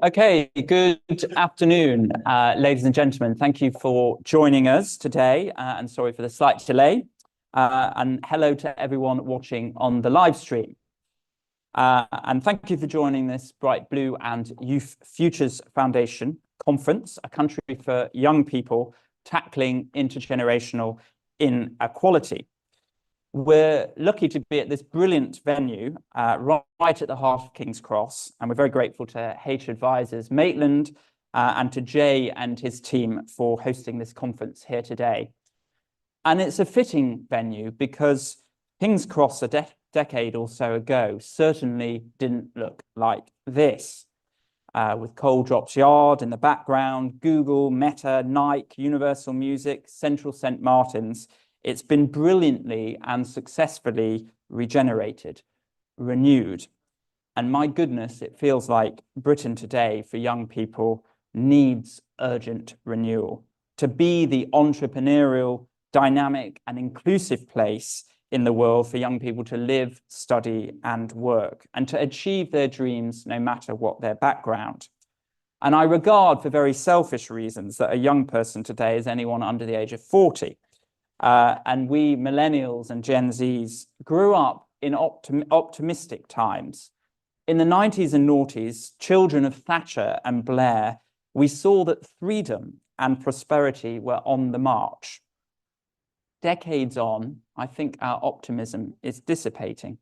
Okay, good afternoon, ladies and gentlemen. Thank you for joining us today, and sorry for the slight delay. And hello to everyone watching on the live stream. And thank you for joining this Bright Blue and Youth Futures Foundation conference, a country for young people tackling intergenerational inequality. We're lucky to be at this brilliant venue right at the heart of King's Cross, and we're very grateful to H Advisors Maitland and to Jay and his team for hosting this conference here today. And it's a fitting venue because King's Cross a decade or so ago certainly didn't look like this. With Coal Drops Yard in the background, Google, Meta, Nike, Universal Music, Central St. Martin's, it's been brilliantly and successfully regenerated, renewed. And my goodness, it feels like Britain today for young people needs urgent renewal to be the entrepreneurial, dynamic and inclusive place in the world for young people to live, study and work and to achieve their dreams no matter what their background. And I regard for very selfish reasons that a young person today is anyone under the age of 40. And we millennials and Gen Zs grew up in optimistic times. In the 90s and noughties, children of Thatcher and Blair, we saw that freedom and prosperity were on the march. Decades on, I think our optimism is dissipating.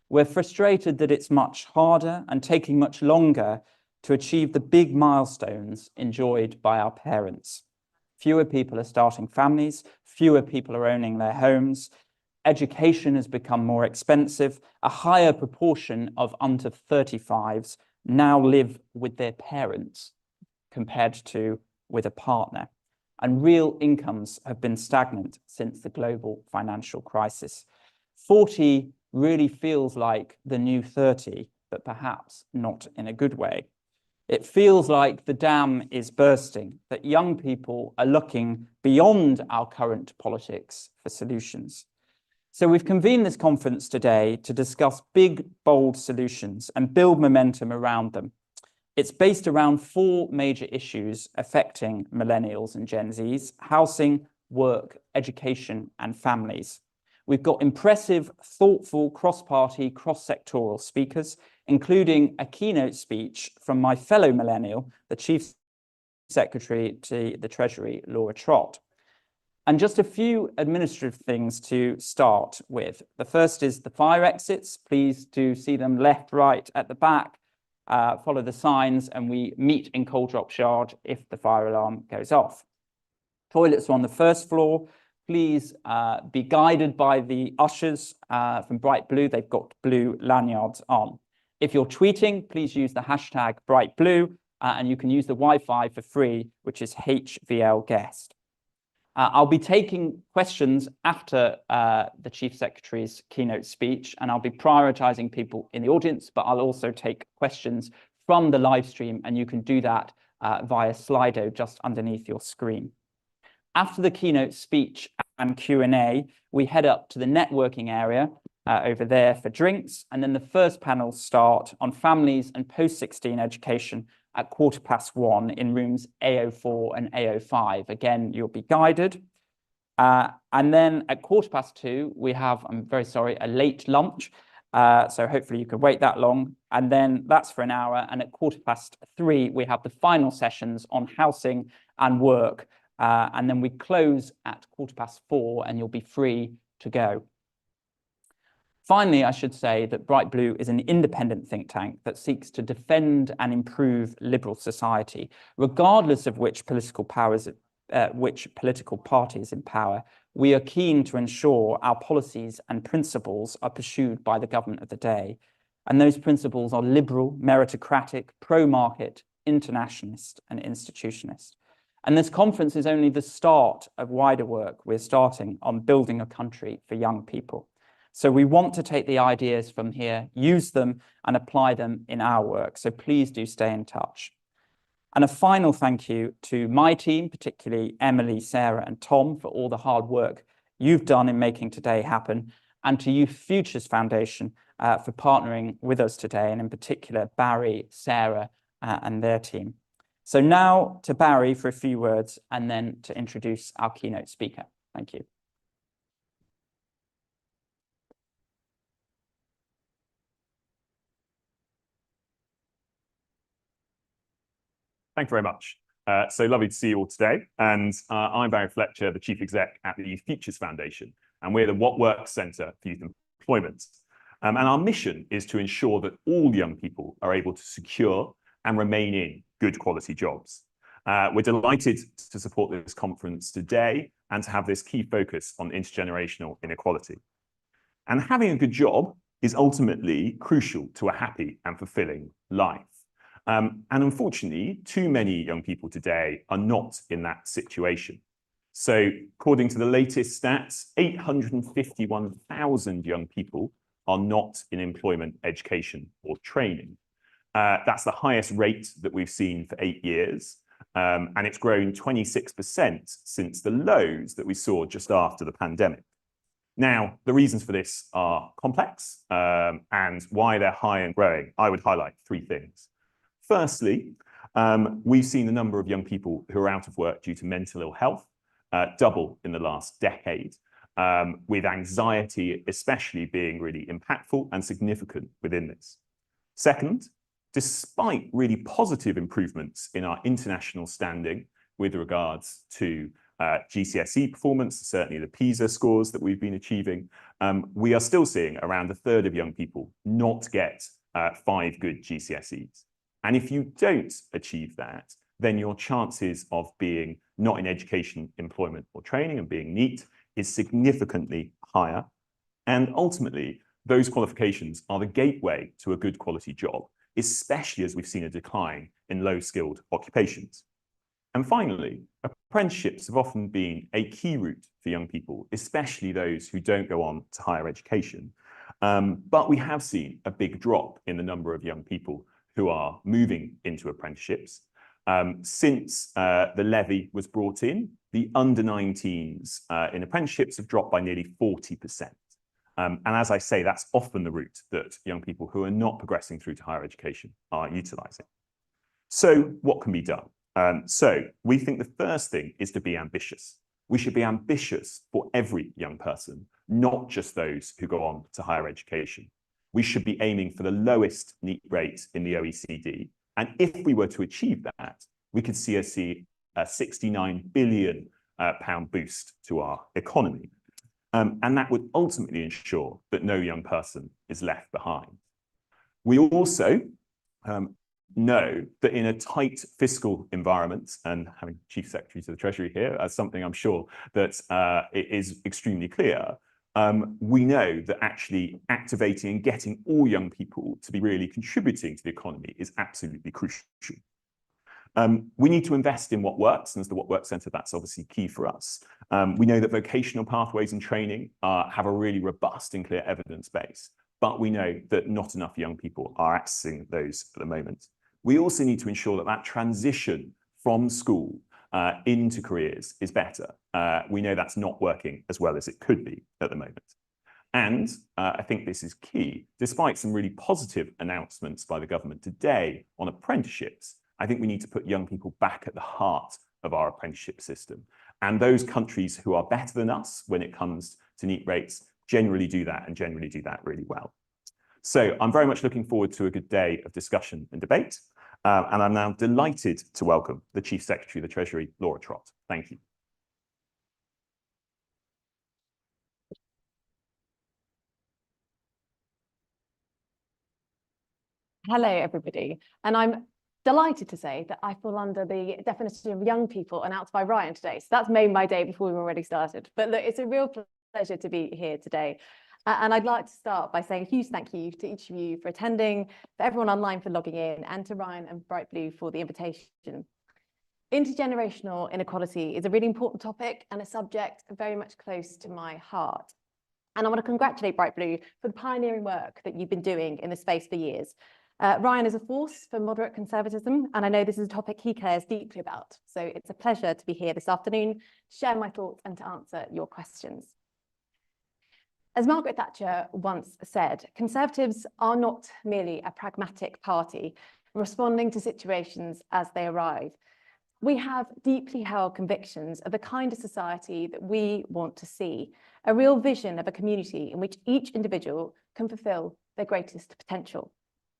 We're frustrated that it's much harder and taking much longer to achieve the big milestones enjoyed by our parents. Fewer people are starting families, fewer people are owning their homes, education has become more expensive, a higher proportion of under 35s now live with their parents compared to with a partner, and real incomes have been stagnant since the global financial crisis. 40 really feels like the new 30, but perhaps not in a good way. It feels like the dam is bursting, that young people are looking beyond our current politics for solutions. So we've convened this conference today to discuss big, bold solutions and build momentum around them. It's based around 4 major issues affecting millennials and Gen Zs: housing, work, education, and families. We've got impressive, thoughtful, cross-party, cross-sectoral speakers, including a keynote speech from my fellow millennial, the Chief Secretary to the Treasury, Laura Trott. And just a few administrative things to start with. The first is the fire exits. Please do see them left, right, at the back. Follow the signs, and we meet in Coal Drops Yard if the fire alarm goes off. Toilets are on the first floor. Please be guided by the ushers from Bright Blue. They've got blue lanyards on. If you're tweeting, please use the hashtag #BrightBlue, and you can use the Wi-Fi for free, which is HVLGuest. I'll be taking questions after the Chief Secretary's keynote speech, and I'll be prioritizing people in the audience, but I'll also take questions from the live stream, and you can do that via Slido just underneath your screen. After the keynote speech and Q&A, we head up to the networking area over there for drinks, and then the first panels start on families and post-16 education at 1:15 in rooms A04 and A05. Again, you'll be guided. And then at 2:15, we have, I'm very sorry, a late lunch. So hopefully you can wait that long. And then that's for an hour. And at 3:15, we have the final sessions on housing and work. And then we close at 4:15, and you'll be free to go. Finally, I should say that Bright Blue is an independent think tank that seeks to defend and improve liberal society, regardless of which political party is in power. We are keen to ensure our policies and principles are pursued by the government of the day. And those principles are liberal, meritocratic, pro-market, internationalist, and institutionalist. And this conference is only the start of wider work we're starting on building a country for young people. So we want to take the ideas from here, use them and apply them in our work. So please do stay in touch. And a final thank you to my team, particularly Emily, Sarah and Tom, for all the hard work you've done in making today happen, and to Youth Futures Foundation for partnering with us today, and in particular, Barry, Sarah, and their team. So now to Barry for a few words, and then to introduce our keynote speaker. Thank you. Thank you very much. So lovely to see you all today. And I'm Barry Fletcher, the Chief Exec at the Youth Futures Foundation, and we're the What Works Centre for Youth Employment. And our mission is to ensure that all young people are able to secure and remain in good quality jobs. We're delighted to support this conference today and to have this key focus on intergenerational inequality. And having a good job is ultimately crucial to a happy and fulfilling life. And unfortunately, too many young people today are not in that situation. So according to the latest stats, 851,000 young people are not in employment, education, or training. That's the highest rate that we've seen for 8 years. And it's grown 26% since the lows that we saw just after the pandemic. Now, the reasons for this are complex, and why they're high and growing. I would highlight 3 things. Firstly, we've seen the number of young people who are out of work due to mental ill health double in the last decade, with anxiety especially being really impactful and significant within this. Second, despite really positive improvements in our international standing with regards to GCSE performance, certainly the PISA scores that we've been achieving, we are still seeing around a third of young people not get 5 good GCSEs. And if you don't achieve that, then your chances of being not in education, employment, or training and being NEET is significantly higher. And ultimately, those qualifications are the gateway to a good quality job, especially as we've seen a decline in low-skilled occupations. And finally, apprenticeships have often been a key route for young people, especially those who don't go on to higher education. But we have seen a big drop in the number of young people who are moving into apprenticeships. Since the levy was brought in, the under-19s in apprenticeships have dropped by nearly 40%. And as I say, that's often the route that young people who are not progressing through to higher education are utilising. So what can be done? So we think the first thing is to be ambitious. We should be ambitious for every young person, not just those who go on to higher education. We should be aiming for the lowest NEET rate in the OECD. And if we were to achieve that, we could see a £69 billion boost to our economy. And that would ultimately ensure that no young person is left behind. We also know that in a tight fiscal environment, and having Chief Secretary to the Treasury here, as something I'm sure that it is extremely clear, we know that actually activating and getting all young people to be really contributing to the economy is absolutely crucial. We need to invest in what works, and as the What Works Centre, that's obviously key for us. We know that vocational pathways and training have a really robust and clear evidence base, but we know that not enough young people are accessing those at the moment. We also need to ensure that that transition from school into careers is better. We know that's not working as well as it could be at the moment. And I think this is key. Despite some really positive announcements by the government today on apprenticeships, I think we need to put young people back at the heart of our apprenticeship system. And those countries who are better than us when it comes to NEET rates generally do that, and generally do that really well. So I'm very much looking forward to a good day of discussion and debate. And I'm now delighted to welcome the Chief Secretary of the Treasury, Laura Trott. Thank you. Hello, everybody. And I'm delighted to say that I fall under the definition of young people announced by Ryan today. So that's made my day before we've already started. But look, it's a real pleasure to be here today. And I'd like to start by saying a huge thank you to each of you for attending, for everyone online for logging in, and to Ryan and Bright Blue for the invitation. Intergenerational inequality is a really important topic and a subject very much close to my heart. And I want to congratulate Bright Blue for the pioneering work that you've been doing in this space for years. Ryan is a force for moderate conservatism, and I know this is a topic he cares deeply about. So it's a pleasure to be here this afternoon, to share my thoughts and to answer your questions. As Margaret Thatcher once said, Conservatives are not merely a pragmatic party responding to situations as they arrive. We have deeply held convictions of the kind of society that we want to see, a real vision of a community in which each individual can fulfil their greatest potential.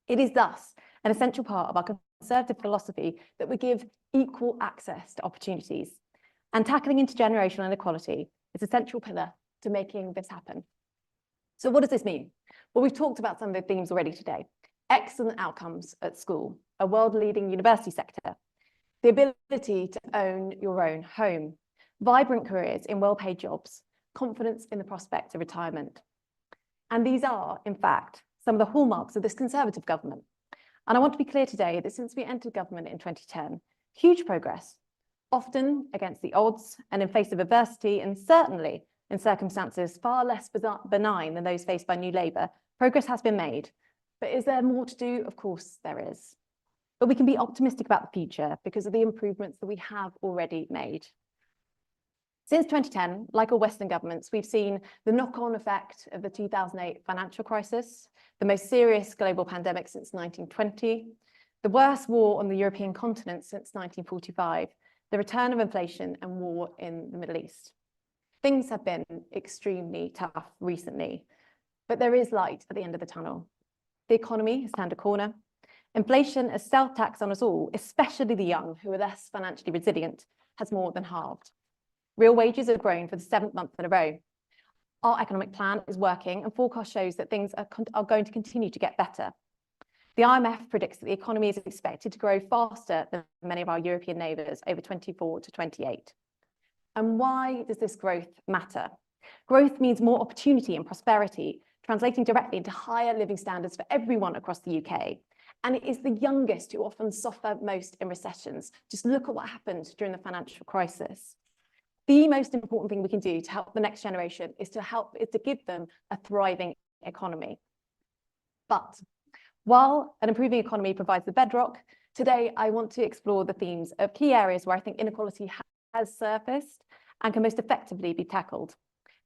It is thus an essential part of our Conservative philosophy that we give equal access to opportunities, and tackling intergenerational inequality is a central pillar to making this happen. So what does this mean? Well, we've talked about some of the themes already today. Excellent outcomes at school, a world-leading university sector, the ability to own your own home, vibrant careers in well-paid jobs, confidence in the prospect of retirement. And these are, in fact, some of the hallmarks of this Conservative government. And I want to be clear today that since we entered government in 2010, huge progress, often against the odds and in face of adversity, and certainly in circumstances far less benign than those faced by New Labour, progress has been made. But is there more to do? Of course there is. But we can be optimistic about the future because of the improvements that we have already made. Since 2010, like all Western governments, we've seen the knock-on effect of the 2008 financial crisis, the most serious global pandemic since 1920, the worst war on the European continent since 1945, the return of inflation and war in the Middle East. Things have been extremely tough recently, but there is light at the end of the tunnel. The economy has turned a corner. Inflation as self-tax on us all, especially the young who are less financially resilient, has more than halved. Real wages have grown for the 7th month in a row. Our economic plan is working and forecast shows that things are going to continue to get better. The IMF predicts that the economy is expected to grow faster than many of our European neighbours over 24 to 28. And why does this growth matter? Growth means more opportunity and prosperity, translating directly into higher living standards for everyone across the UK. And it is the youngest who often suffer most in recessions. Just look at what happened during the financial crisis. The most important thing we can do to help the next generation is to give them a thriving economy. But while an improving economy provides the bedrock, today I want to explore the themes of key areas where I think inequality has surfaced and can most effectively be tackled.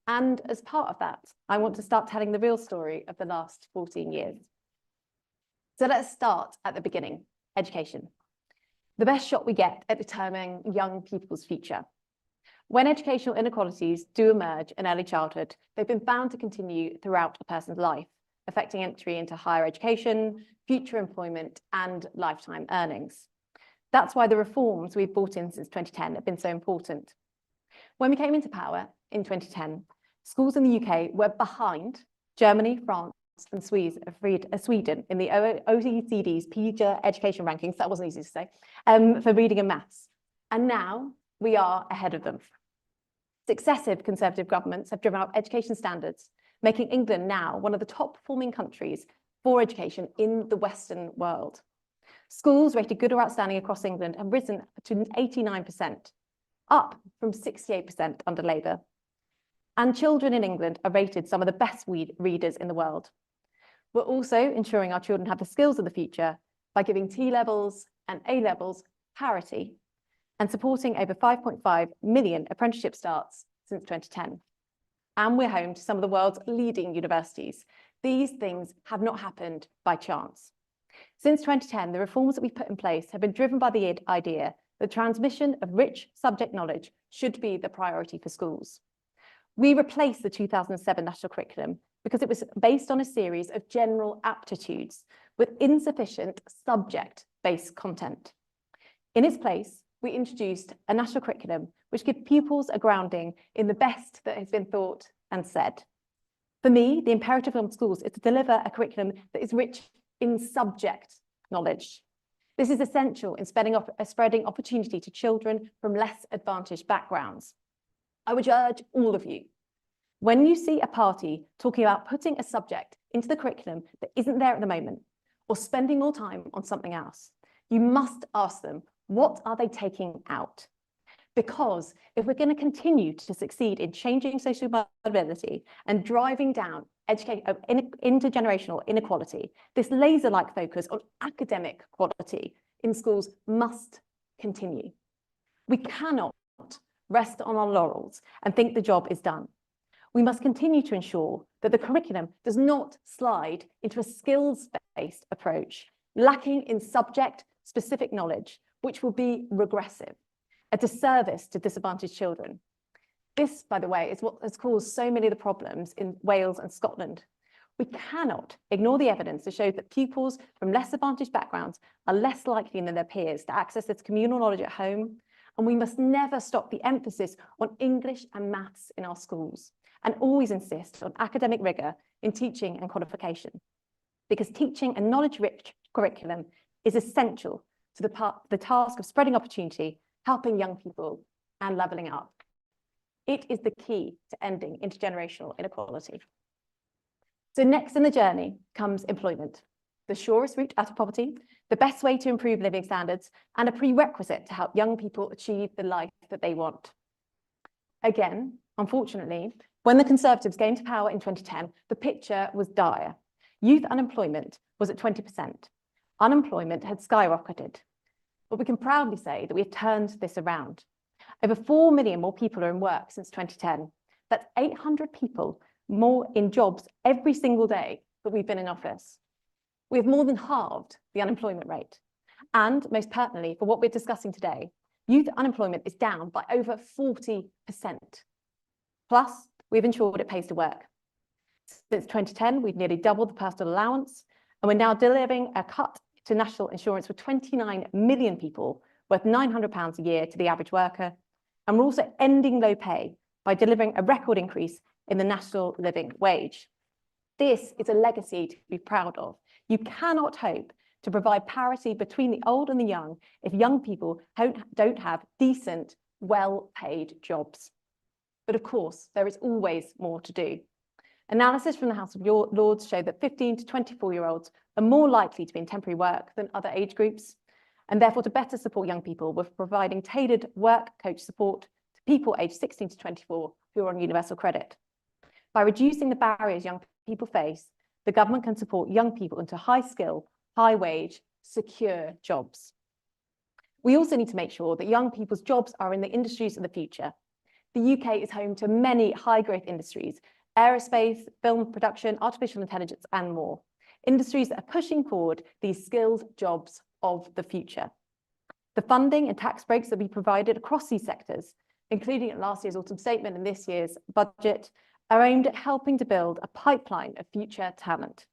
And as part of that, I want to start telling the real story of the last 14 years. So let's start at the beginning, education. The best shot we get at determining young people's future. When educational inequalities do emerge in early childhood, they've been found to continue throughout a person's life, affecting entry into higher education, future employment, and lifetime earnings. That's why the reforms we've brought in since 2010 have been so important. When we came into power in 2010, schools in the UK were behind Germany, France, and Sweden in the OECD's PISA education rankings, that wasn't easy to say, for reading and maths. And now we are ahead of them. Successive Conservative governments have driven up education standards, making England now one of the top performing countries for education in the Western world. Schools rated good or outstanding across England have risen to 89%, up from 68% under Labour. And children in England are rated some of the best readers in the world. We're also ensuring our children have the skills of the future by giving T-levels and A-levels parity and supporting over 5.5 million apprenticeship starts since 2010. And we're home to some of the world's leading universities. These things have not happened by chance. Since 2010, the reforms that we've put in place have been driven by the idea that transmission of rich subject knowledge should be the priority for schools. We replaced the 2007 national curriculum because it was based on a series of general aptitudes with insufficient subject-based content. In its place, we introduced a national curriculum which gives pupils a grounding in the best that has been thought and said. For me, the imperative on schools is to deliver a curriculum that is rich in subject knowledge. This is essential in spreading opportunity to children from less advantaged backgrounds. I would urge all of you, when you see a party talking about putting a subject into the curriculum that isn't there at the moment, or spending more time on something else, you must ask them, what are they taking out? Because if we're going to continue to succeed in changing social mobility and driving down intergenerational inequality, this laser-like focus on academic quality in schools must continue. We cannot rest on our laurels and think the job is done. We must continue to ensure that the curriculum does not slide into a skills-based approach, lacking in subject-specific knowledge, which will be regressive, a disservice to disadvantaged children. This, by the way, is what has caused so many of the problems in Wales and Scotland. We cannot ignore the evidence to show that pupils from less advantaged backgrounds are less likely than their peers to access this communal knowledge at home, and we must never stop the emphasis on English and maths in our schools, and always insist on academic rigour in teaching and qualification, because teaching a knowledge-rich curriculum is essential to the task of spreading opportunity, helping young people, and levelling up. It is the key to ending intergenerational inequality. So next in the journey comes employment, the surest route out of poverty, the best way to improve living standards, and a prerequisite to help young people achieve the life that they want. Again, unfortunately, when the Conservatives came to power in 2010, the picture was dire. Youth unemployment was at 20%. Unemployment had skyrocketed. But we can proudly say that we have turned this around. Over 4 million more people are in work since 2010. That's 800 people more in jobs every single day that we've been in office. We have more than halved the unemployment rate. And most pertinently, for what we're discussing today, youth unemployment is down by over 40%. Plus, we've ensured it pays to work. Since 2010, we've nearly doubled the personal allowance, and we're now delivering a cut to national insurance for 29 million people, worth £900 a year to the average worker. And we're also ending low pay by delivering a record increase in the national living wage. This is a legacy to be proud of. You cannot hope to provide parity between the old and the young if young people don't have decent, well-paid jobs. But of course, there is always more to do. Analysis from the House of Lords showed that 15 to 24-year-olds are more likely to be in temporary work than other age groups. And therefore, to better support young people, we're providing tailored work coach support to people aged 16 to 24 who are on universal credit. By reducing the barriers young people face, the government can support young people into high-skill, high-wage, secure jobs. We also need to make sure that young people's jobs are in the industries of the future. The UK is home to many high-growth industries: aerospace, film production, artificial intelligence, and more. Industries that are pushing forward these skilled jobs of the future. The funding and tax breaks that we provided across these sectors, including at last year's autumn statement and this year's budget, are aimed at helping to build a pipeline of future talent.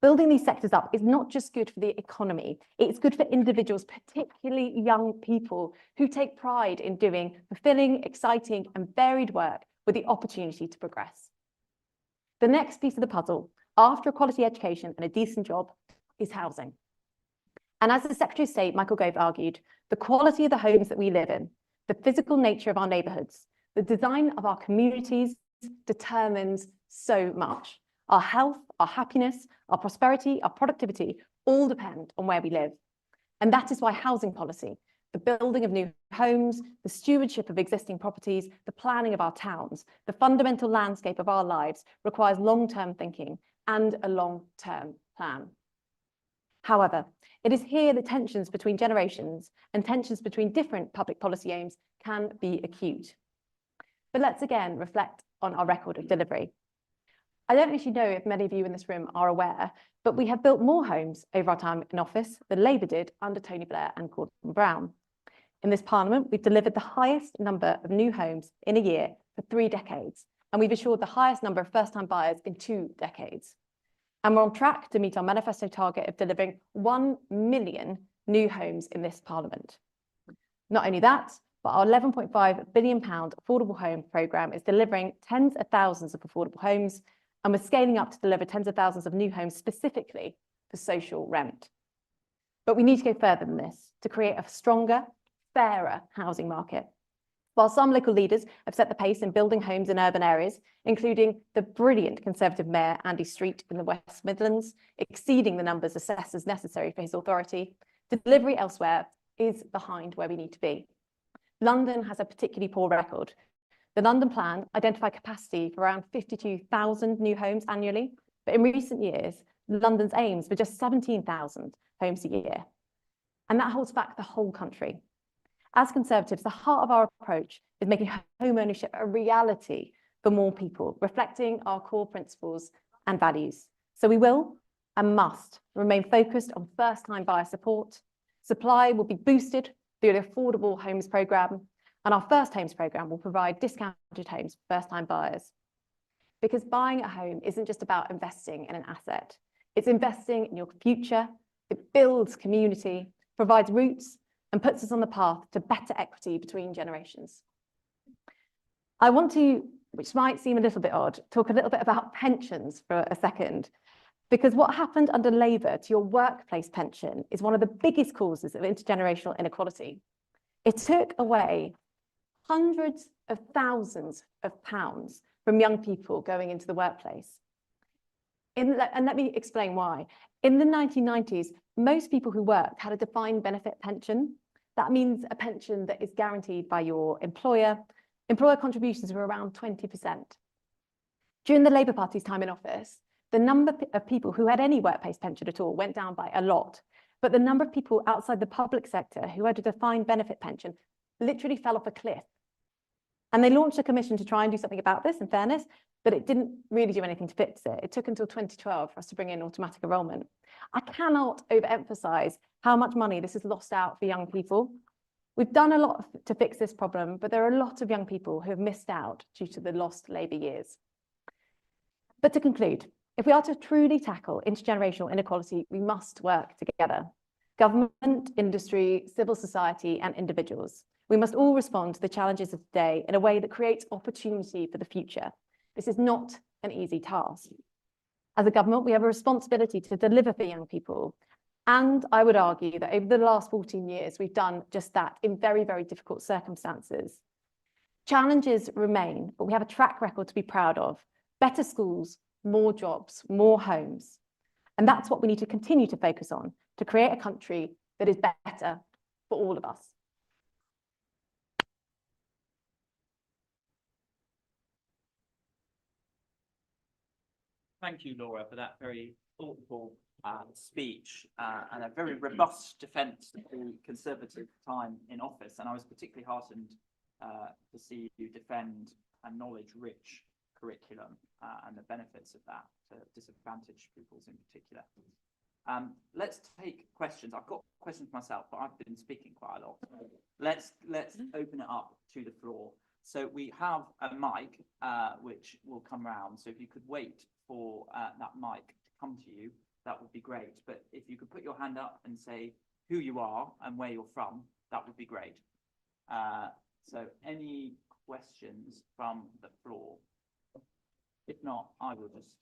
Building these sectors up is not just good for the economy, it's good for individuals, particularly young people who take pride in doing fulfilling, exciting, and varied work with the opportunity to progress. The next piece of the puzzle, after a quality education and a decent job, is housing. And as the Secretary of State, Michael Gove, argued, the quality of the homes that we live in, the physical nature of our neighbourhoods, the design of our communities determines so much. Our health, our happiness, our prosperity, our productivity all depend on where we live. And that is why housing policy, the building of new homes, the stewardship of existing properties, the planning of our towns, the fundamental landscape of our lives requires long-term thinking and a long-term plan. However, it is here that tensions between generations and tensions between different public policy aims can be acute. But let's again reflect on our record of delivery. I don't actually know if many of you in this room are aware, but we have built more homes over our time in office than Labour did under Tony Blair and Gordon Brown. In this Parliament, we've delivered the highest number of new homes in a year for 3 decades, and we've assured the highest number of first-time buyers in 2 decades. And we're on track to meet our manifesto target of delivering 1 million new homes in this Parliament. Not only that, but our £11.5 billion affordable home programme is delivering tens of thousands of affordable homes, and we're scaling up to deliver tens of thousands of new homes specifically for social rent. But we need to go further than this to create a stronger, fairer housing market. While some local leaders have set the pace in building homes in urban areas, including the brilliant Conservative Mayor Andy Street in the West Midlands, exceeding the numbers of assessors necessary for his authority, delivery elsewhere is behind where we need to be. London has a particularly poor record. The London plan identified capacity for around 52,000 new homes annually, but in recent years, London's aims were just 17,000 homes a year. And that holds back the whole country. As Conservatives, the heart of our approach is making home ownership a reality for more people, reflecting our core principles and values. So we will and must remain focused on first-time buyer support. Supply will be boosted through the Affordable Homes Programme, and our First Homes Programme will provide discounted homes for first-time buyers. Because buying a home isn't just about investing in an asset, it's investing in your future. It builds community, provides roots, and puts us on the path to better equity between generations. I want to, which might seem a little bit odd, talk a little bit about pensions for a second, because what happened under Labour to your workplace pension is one of the biggest causes of intergenerational inequality. It took away hundreds of thousands of pounds from young people going into the workplace. And let me explain why. In the 1990s, most people who worked had a defined benefit pension. That means a pension that is guaranteed by your employer. Employer contributions were around 20%. During the Labour Party's time in office, the number of people who had any workplace pension at all went down by a lot. But the number of people outside the public sector who had a defined benefit pension literally fell off a cliff. And they launched a commission to try and do something about this, in fairness, but it didn't really do anything to fix it. It took until 2012 for us to bring in automatic enrolment. I cannot overemphasize how much money this has lost out for young people. We've done a lot to fix this problem, but there are a lot of young people who have missed out due to the lost Labour years. But to conclude, if we are to truly tackle intergenerational inequality, we must work together. Government, industry, civil society, and individuals. We must all respond to the challenges of today in a way that creates opportunity for the future. This is not an easy task. As a government, we have a responsibility to deliver for young people. And I would argue that over the last 14 years, we've done just that in very, very difficult circumstances. Challenges remain, but we have a track record to be proud of. Better schools, more jobs, more homes. And that's what we need to continue to focus on to create a country that is better for all of us. Thank you, Laura, for that very thoughtful speech and a very robust defence of the Conservative time in office. And I was particularly heartened to see you defend a knowledge-rich curriculum and the benefits of that to disadvantaged pupils in particular. Let's take questions. I've got questions myself, but I've been speaking quite a lot. Let's open it up to the floor. So we have a mic which will come round. So if you could wait for that mic to come to you, that would be great. But if you could put your hand up and say who you are and where you're from, that would be great. So any questions from the floor? If not, I will just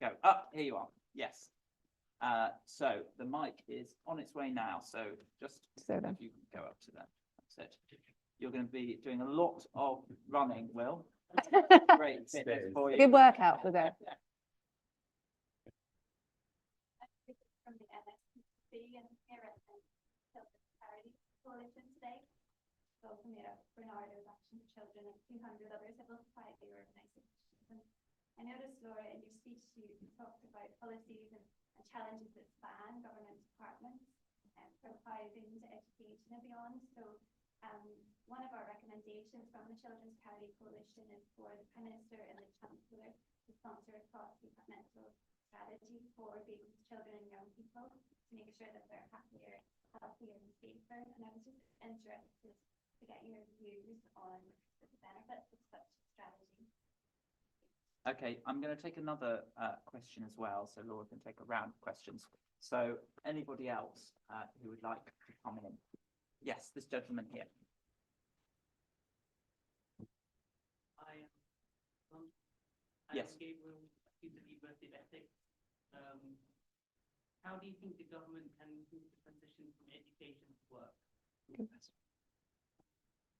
go. Here you are. Yes. So the mic is on its way now. So just if you can go up to that. That's it. You're going to be doing a lot of running, Will. Great fitness for you. Good workout for that. From the MSP and parent and charity coalition today. So from Bernardo's Action for Children and 200 other civil society organisations. And I noticed, Laura, in your speech you talked about policies and challenges that span government departments from housing to education and beyond. So one of our recommendations from the Children's Charity Coalition is for the Prime Minister and the Chancellor to sponsor a cross-departmental strategy for babies, children and young people to make sure that they're happier, healthier and safer. And I was just interested to get your views on the benefits of such a strategy. Okay, I'm going to take another question as well, so Laura can take a round of questions. So anybody else who would like to come in? Yes, this gentleman here. Yes. Gabriel, University of Essex. How do you think the government can improve the transition from education to work?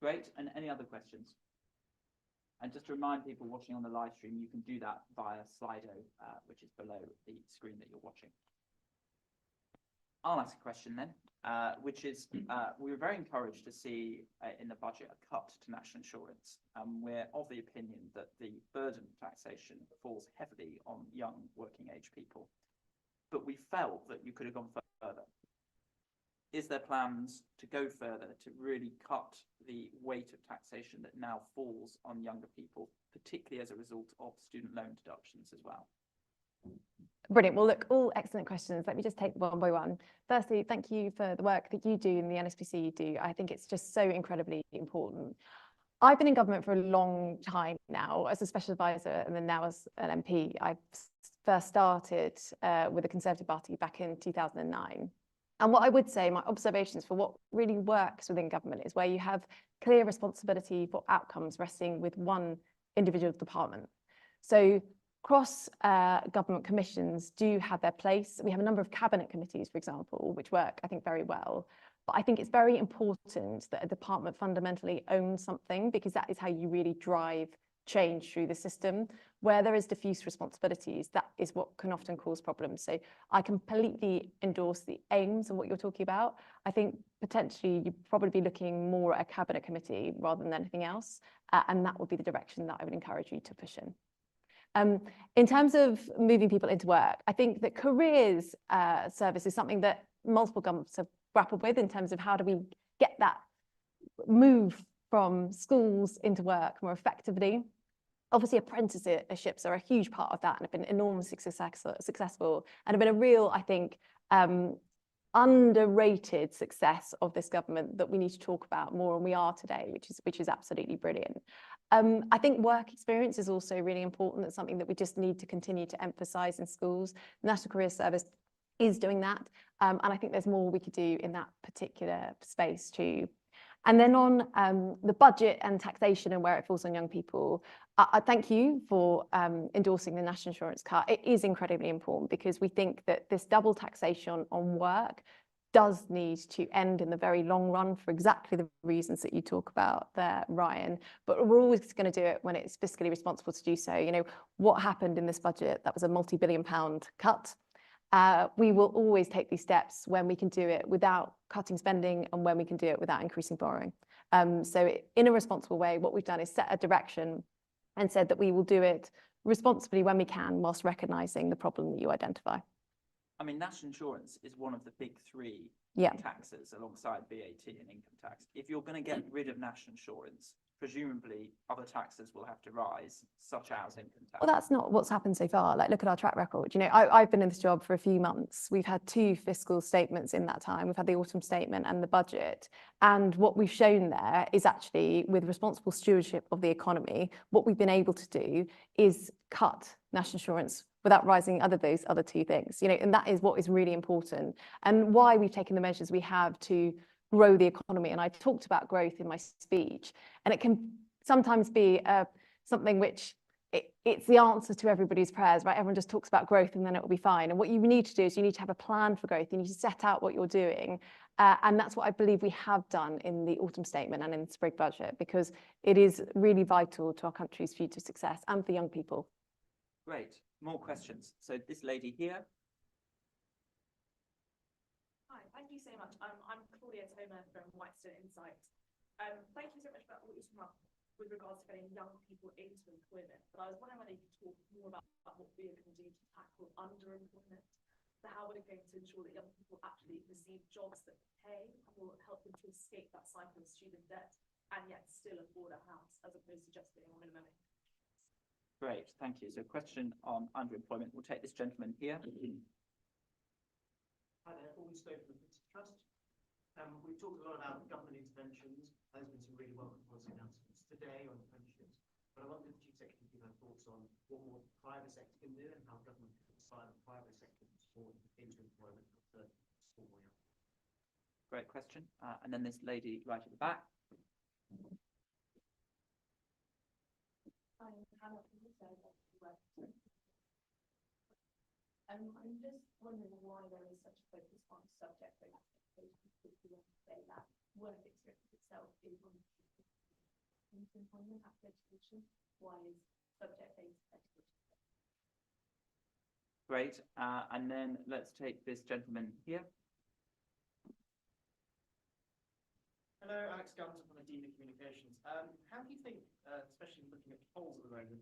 Great. And any other questions? And just to remind people watching on the live stream, you can do that via Slido, which is below the screen that you're watching. I'll ask a question then, which is, we were very encouraged to see in the budget a cut to national insurance. We're of the opinion that the burden of taxation falls heavily on young working age people. But we felt that you could have gone further. is there plans to go further to really cut the weight of taxation that now falls on younger people, particularly as a result of student loan deductions as well? Brilliant. Well, look, all excellent questions. Let me just take one by one. Firstly, thank you for the work that you do and the NSPC do. I think it's just so incredibly important. I've been in government for a long time now as a special advisor and then now as an MP. I first started with the Conservative Party back in 2009. And what I would say, my observations for what really works within government is where you have clear responsibility for outcomes resting with one individual department. So cross government commissions do have their place. We have a number of cabinet committees, for example, which work, I think, very well. But I think it's very important that a department fundamentally owns something, because that is how you really drive change through the system. Where there is diffuse responsibilities, that is what can often cause problems. So I completely endorse the aims of what you're talking about. I think potentially you'd probably be looking more at a cabinet committee rather than anything else. And that would be the direction that I would encourage you to push in. In terms of moving people into work, I think that careers service is something that multiple governments have grappled with in terms of how do we get that move from schools into work more effectively. Obviously, apprenticeships are a huge part of that and have been enormously successful and have been a real, I think, underrated success of this government that we need to talk about more, and we are today, which is absolutely brilliant. I think work experience is also really important. It's something that we just need to continue to emphasise in schools. National Career Service is doing that, and I think there's more we could do in that particular space too. And then on the budget and taxation and where it falls on young people, I thank you for endorsing the national insurance cut. It is incredibly important because we think that this double taxation on work does need to end in the very long run for exactly the reasons that you talk about there, Ryan. But we're always going to do it when it's fiscally responsible to do so. You know, what happened in this budget, that was a multi-billion-pound cut. We will always take these steps when we can do it without cutting spending and when we can do it without increasing borrowing. So in a responsible way, what we've done is set a direction and said that we will do it responsibly when we can, whilst recognising the problem that you identify. I mean, national insurance is one of the big three taxes alongside VAT and income tax. If you're going to get rid of national insurance, presumably other taxes will have to rise, such as income tax. Well, that's not what's happened so far. Like, look at our track record. You know, I've been in this job for a few months. We've had 2 fiscal statements in that time. We've had the autumn statement and the budget. And what we've shown there is actually, with responsible stewardship of the economy, what we've been able to do is cut national insurance without rising those other 2 things. You know, and that is what is really important and why we've taken the measures we have to grow the economy. And I talked about growth in my speech, and it can sometimes be something which it's the answer to everybody's prayers, right? Everyone just talks about growth and then it will be fine. And what you need to do is you need to have a plan for growth. You need to set out what you're doing. And that's what I believe we have done in the autumn statement and in the spring budget, because it is really vital to our country's future success and for young people. Great. More questions. So this lady here. Hi, thank you so much. I'm Claudia Toma from Whitestone Insight. Thank you so much for what you talked about with regards to getting young people into employment. But I was wondering whether you could talk more about what we are going to do to tackle underemployment. So how we're going to ensure that young people actually receive jobs that pay and will help them to escape that cycle of student debt and yet still afford a house, as opposed to just being on minimum income. Great, thank you. So question on underemployment. We'll take this gentleman here. Hi there, Paul Stoke from the Trust. We've talked a lot about government interventions. There's been some really welcome policy announcements today on apprenticeships. But I wonder if the Chief Secretary could give her thoughts on what more the private sector can do and how government can inspire the private sector to support into employment of the small young. Great question. And then this lady right at the back. I'm just wondering why there is such a focus on subject-based education, particularly when you say that work experience itself is one of the employment after education. Why is subject-based education? Great. And then let's take this gentleman here. Hello, Alex Gunter from Academia Communications. How do you think, especially looking at polls at the moment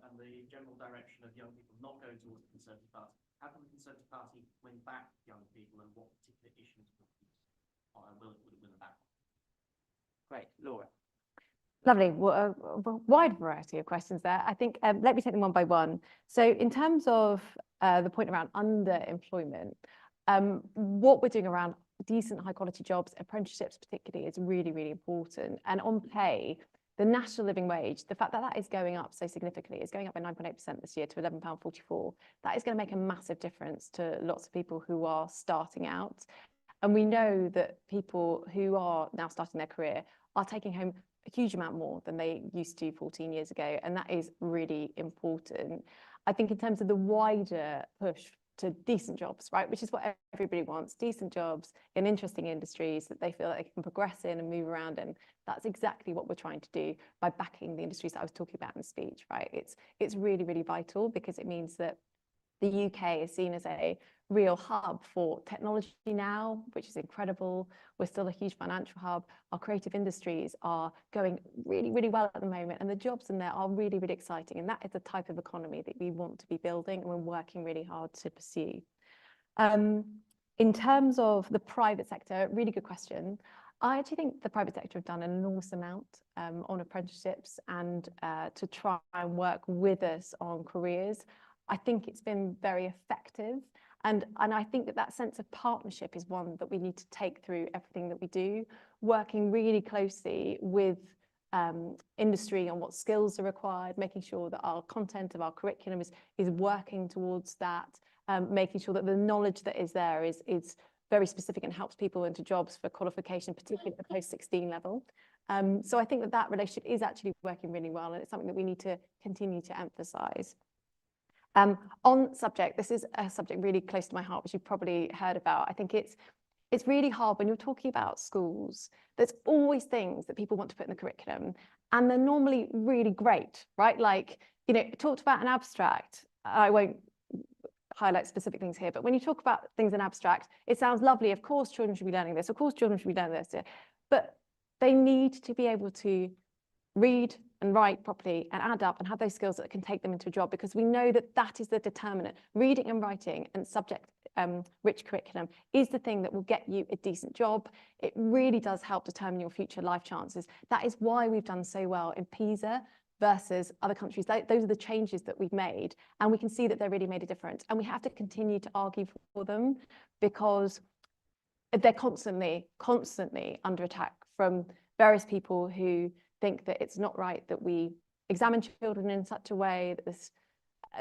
and the general direction of young people not going towards the Conservative Party, how can the Conservative Party win back young people and what particular issues will be? Great, Laura. Lovely. Well, a wide variety of questions there. I think let me take them one by one. So in terms of the point around underemployment, what we're doing around decent high quality jobs, apprenticeships particularly, is really, really important. And on pay, the national living wage, the fact that that is going up so significantly, it's going up by 9.8% this year to £11.44. That is going to make a massive difference to lots of people who are starting out. And we know that people who are now starting their career are taking home a huge amount more than they used to 14 years ago. And that is really important. I think in terms of the wider push to decent jobs, right, which is what everybody wants, decent jobs in interesting industries that they feel that they can progress in and move around in. That's exactly what we're trying to do by backing the industries that I was talking about in the speech, right? It's really, really vital because it means that the UK is seen as a real hub for technology now, which is incredible. We're still a huge financial hub. Our creative industries are going really, really well at the moment, and the jobs in there are really, really exciting. And that is the type of economy that we want to be building, and we're working really hard to pursue. In terms of the private sector, really good question. I actually think the private sector have done an enormous amount on apprenticeships and to try and work with us on careers. I think it's been very effective. And I think that that sense of partnership is one that we need to take through everything that we do, working really closely with industry on what skills are required, making sure that our content of our curriculum is working towards that, making sure that the knowledge that is there is very specific and helps people into jobs for qualification, particularly at the post-16 level. So I think that that relationship is actually working really well, and it's something that we need to continue to emphasize. On subject, this is a subject really close to my heart, which you've probably heard about. I think it's really hard when you're talking about schools. There's always things that people want to put in the curriculum, and they're normally really great, right? Like, you know, talked about an abstract. I won't highlight specific things here, but when you talk about things in abstract, it sounds lovely. Of course, children should be learning this. Of course, children should be learning this. But they need to be able to read and write properly and add up and have those skills that can take them into a job, because we know that that is the determinant. Reading and writing and subject rich curriculum is the thing that will get you a decent job. It really does help determine your future life chances. That is why we've done so well in PISA versus other countries. Those are the changes that we've made, and we can see that they really made a difference. And we have to continue to argue for them because they're constantly under attack from various people who think that it's not right that we examine children in such a way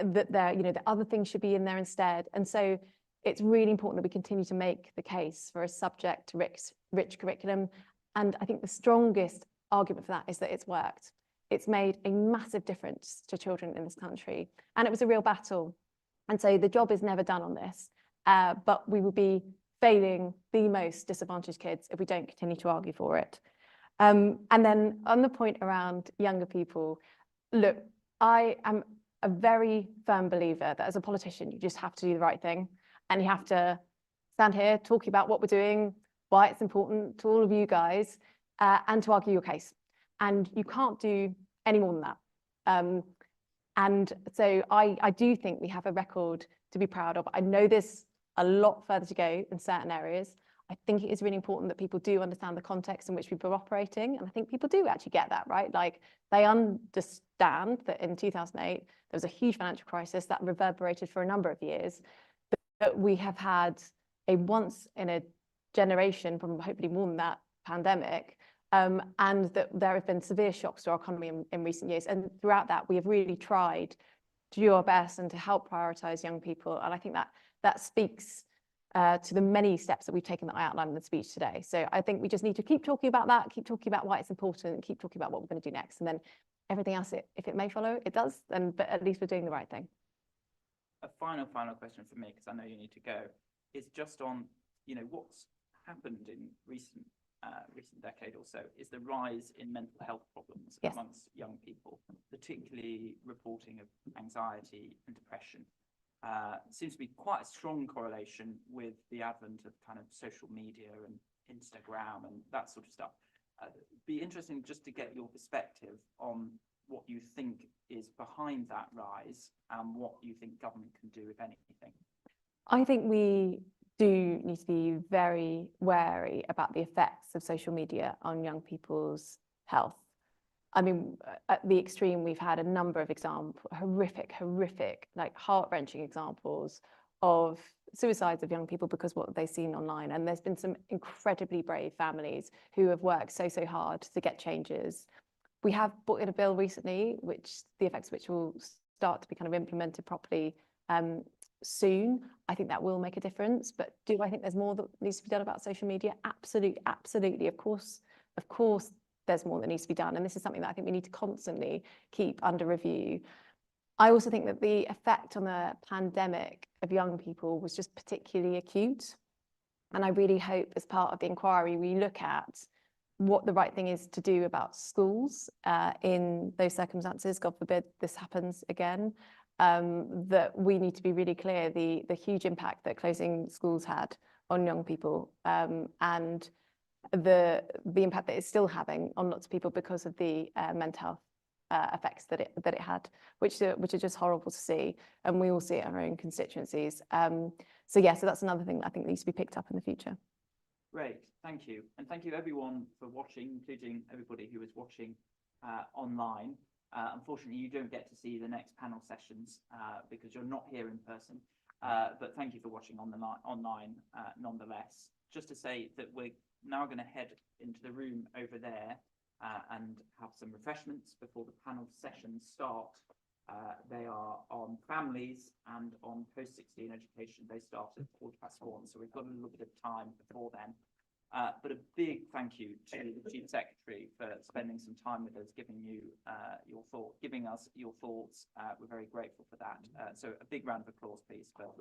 that they're, you know, the other things should be in there instead. And so it's really important that we continue to make the case for a subject rich curriculum. And I think the strongest argument for that is that it's worked. It's made a massive difference to children in this country, and it was a real battle. And so the job is never done on this, but we will be failing the most disadvantaged kids if we don't continue to argue for it. And then on the point around younger people, look, I am a very firm believer that as a politician, you just have to do the right thing, and you have to stand here talking about what we're doing, why it's important to all of you guys, and to argue your case. And you can't do any more than that. And so I do think we have a record to be proud of. I know there's a lot further to go in certain areas. I think it is really important that people do understand the context in which people are operating. And I think people do actually get that, right? Like, they understand that in 2008, there was a huge financial crisis that reverberated for a number of years, that we have had a once in a generation, probably hopefully more than that, pandemic, and that there have been severe shocks to our economy in recent years. And throughout that, we have really tried to do our best and to help prioritise young people. And I think that speaks to the many steps that we've taken that I outlined in the speech today. So I think we just need to keep talking about that, keep talking about why it's important, and keep talking about what we're going to do next. And then everything else, if it may follow, it does, but at least we're doing the right thing. A final question for me, because I know you need to go, is just on, you know, what's happened in recent decade or so is the rise in mental health problems amongst young people, particularly reporting of anxiety and depression. Seems to be quite a strong correlation with the advent of kind of social media and Instagram and that sort of stuff. Be interesting just to get your perspective on what you think is behind that rise and what you think government can do, if anything. I think we do need to be very wary about the effects of social media on young people's health. I mean, at the extreme, we've had a number of horrific, like heart-wrenching examples of suicides of young people because what they've seen online. And there's been some incredibly brave families who have worked so hard to get changes. We have brought in a bill recently, which the effects of which will start to be kind of implemented properly soon. I think that will make a difference. But do I think there's more that needs to be done about social media? Absolutely. Of course, there's more that needs to be done. And this is something that I think we need to constantly keep under review. I also think that the effect on the pandemic of young people was just particularly acute. And I really hope as part of the inquiry, we look at what the right thing is to do about schools in those circumstances. God forbid this happens again. That we need to be really clear the huge impact that closing schools had on young people and the impact that it's still having on lots of people because of the mental health effects that it had, which are just horrible to see, and we all see it in our own constituencies. So that's another thing that I think needs to be picked up in the future. Great, thank you, and thank you everyone for watching, including everybody who is watching online. Unfortunately, you don't get to see the next panel sessions because you're not here in person, but thank you for watching on the online nonetheless. Just to say that we're now going to head into the room over there and have some refreshments before the panel sessions start. They are on families and on post-16 education. They start at 1:15, so we've got a little bit of time before then. But a big thank you to the Chief Secretary for spending some time with us, giving us your thoughts. We're very grateful for that. So a big round of applause, please, for